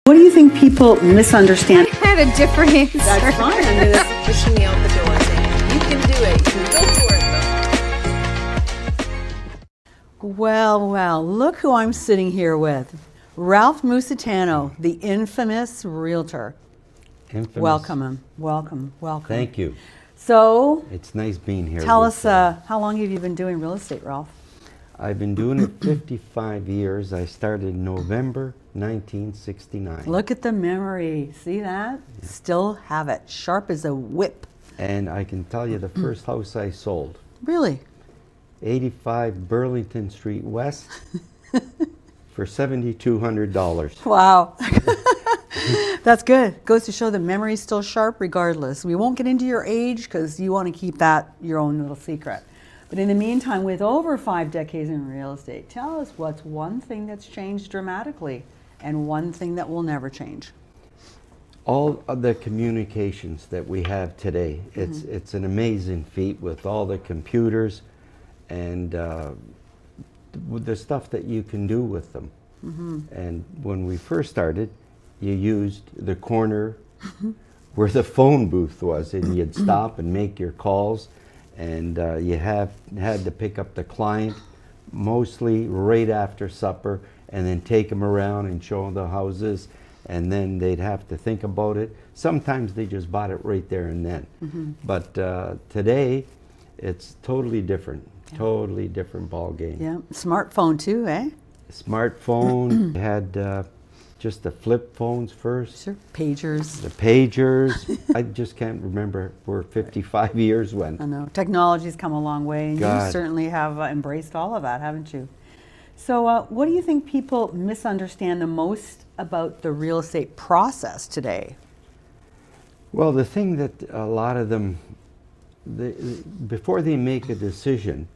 What do you think people misunderstand? I had a different answer. That's fine. I'm gonna pushing me out the door saying, you can do it. You can go for it though. Well, look who I'm sitting here with. Ralph Musitano, the infamous Realtor. Infamous. Welcome. Thank you. So, It's nice being here. tell with us, you. how long have you been doing real estate, Ralph? I've been doing it 55 years. I started in November 1969. Look at the memory. See that? Still have it. Sharp as a whip. And I can tell you the first house I sold, Really? 85 Burlington Street West, for $7,200. Wow. That's good. Goes to show the memory's still sharp regardless. We won't get into your age because you want to keep that your own little secret. But in the meantime, with over 5 decades in real estate, tell us what's one thing that's changed dramatically and one thing that will never change. All of the communications that we have today, it's an amazing feat with all the computers and with the stuff that you can do with them. And when we first started, you used the corner where the phone booth was, and you'd stop and make your calls, and you had to pick up the client mostly right after supper and then take them around and show them the houses, and then they'd have to think about it. Sometimes they just bought it right there and then. But today it's totally different. Totally different ball game. Yeah, smartphone too, eh? Smartphone, had just the flip phones first. Sure. Pagers. The pagers. I just can't remember where 55 years went. I know. Technology's come a long way, and you God. certainly have embraced all of that, haven't you? So what do you think people misunderstand the most about the real estate process today? Well, the thing that a lot of them, before they make a decision,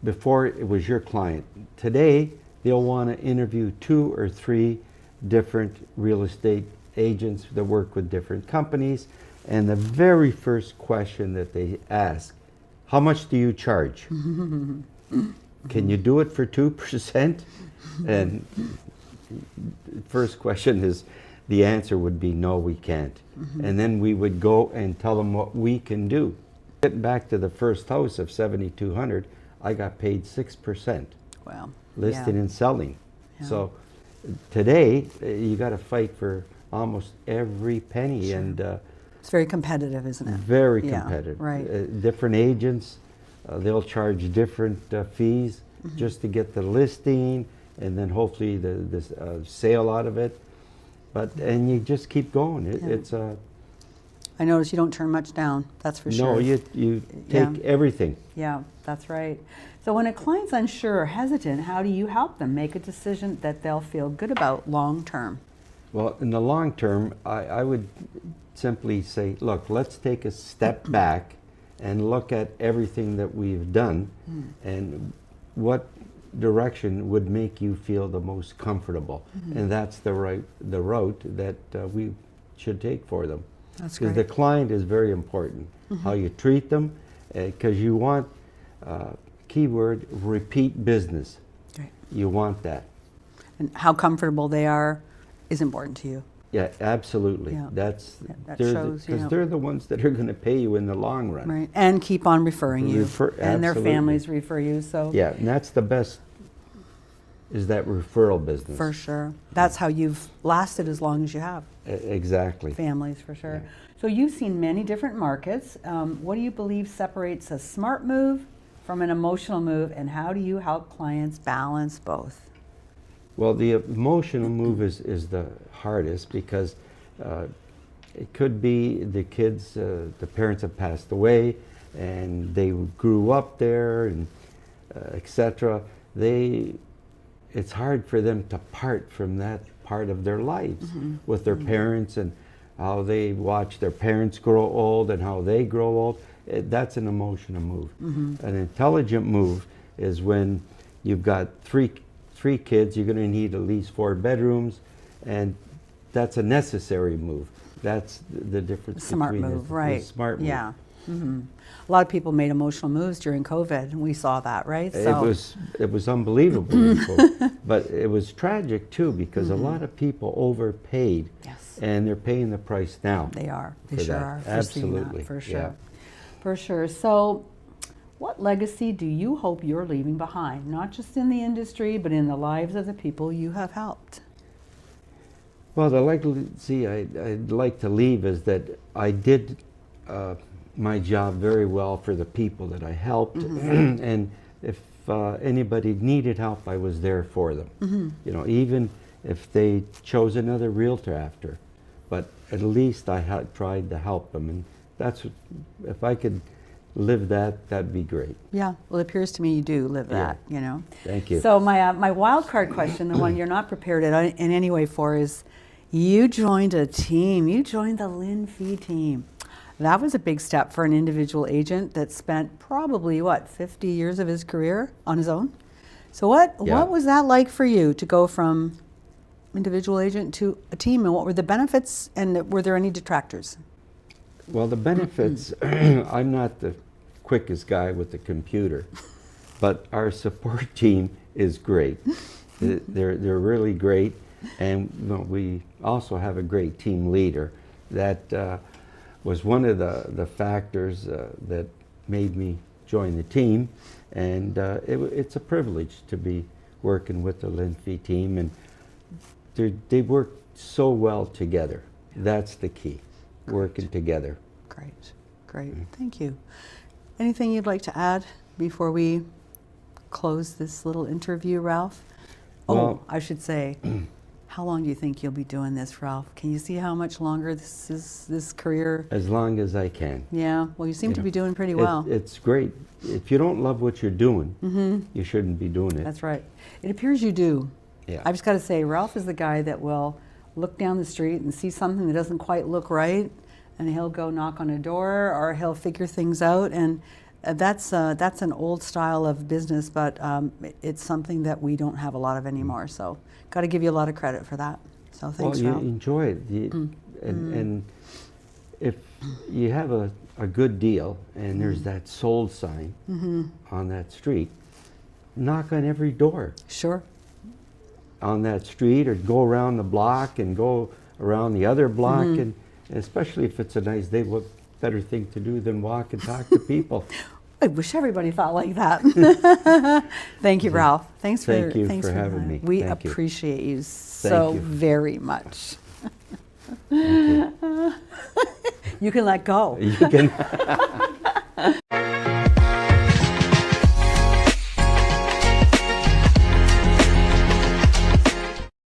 before it was your client, today they'll want to interview 2 or 3 different real estate agents that work with different companies, and the very first question that they ask, how much do you charge? Can you do it for 2%? And first question is, the answer would be no, we can't. And then we would go and tell them what we can do. Getting back to the first house of 7,200, I got paid 6%. Well, listing yeah. and selling. Yeah. So today you got to fight for almost every penny. Sure. And It's very competitive, isn't it? very Yeah, competitive. right. Different agents, they'll charge different fees just to get the listing, and then hopefully the sale out of it. And you just keep going. It's I notice you don't turn much down, that's for sure. no, you take everything. Yeah, that's right. So when a client's unsure or hesitant, how do you help them make a decision that they'll feel good about long term? Well, in the long term, I would simply say, look, let's take a step back and look at everything that we've done and what direction would make you feel the most comfortable. And that's the route that we should take for them. That's Because great. the client is very important, how you treat them, because you want, keyword, repeat business. Great. You want that. And how comfortable they are is important to you. Yeah, absolutely. Yeah. That shows, because they're the ones that are going to pay you in the long run. Right, and keep on referring you, and their Absolutely. families refer you, so Yeah, and that's the best, is that referral business. for sure. That's how you've lasted as long as you have, Exactly. families for sure. Yeah. So you've seen many different markets. What do you believe separates a smart move from an emotional move, and how do you help clients balance both? Well, the emotional move is the hardest because it could be the kids, the parents have passed away, and they grew up there, and etc. It's hard for them to part from that part of their lives with their parents, and how they watch their parents grow old and how they grow old. That's an emotional move. An intelligent move is when you've got three kids, you're going to need at least 4 bedrooms, and that's a necessary move. That's the difference Smart between move, the right? smart move. Yeah. A lot of people made emotional moves during COVID, and we saw that, right? It was unbelievable, in COVID. But it was tragic too, because a lot of people overpaid, Yes. and they're paying the price now. They are. They for sure that. are. For seeing that, Absolutely. for sure. Yeah. For sure. So, what legacy do you hope you're leaving behind, not just in the industry, but in the lives of the people you have helped? Well, the legacy I'd like to leave is that I did my job very well for the people that I helped, and if anybody needed help, I was there for them. You know, even if they chose another realtor after, but at least I had tried to help them, and that's if I could live that, that'd be great. Yeah, well, it appears to me you do live that, you know. Thank you. So my wild card question, the one you're not prepared in any way for, is you joined a team. You joined the Lynn Fee team. That was a big step for an individual agent that spent probably, 50 years of his career on his own? So what was that like for you to go from individual agent to a team, and what were the benefits, and were there any detractors? Well, the benefits, I'm not the quickest guy with the computer, but our support team is great. They're really great, and we also have a great team leader. That was one of the factors that made me join the team, and it's a privilege to be working with the Lynn Fee team, and they work so well together. That's the key. Working together. Great, great. Thank you. Anything you'd like to add before we close this little interview, Ralph? Well, I should say, how long do you think you'll be doing this, Ralph? Can you see how much longer this career? as long as I can. Yeah, well, you seem You to know, be doing pretty well. It's great. If you don't love what you're doing, you shouldn't be doing it. That's right. It appears you do. Yeah. I've just got to say, Ralph is the guy that will look down the street and see something that doesn't quite look right, and he'll go knock on a door, or he'll figure things out. And that's an old style of business, but it's something that we don't have a lot of anymore. So, got to give you a lot of credit for that. So, thanks, Well, you Ralph. enjoy it. And if you have a good deal and there's that sold sign on that street, knock on every door Sure. on that street, or go around the block and go around the other block, and especially if it's a nice day, what better thing to do than walk and talk to people? I wish everybody thought like that. Thank you, Ralph. Thanks for Thank you thanks for having that. me. We Thank you. appreciate you so you. very much. Thank you. You can let go. You can.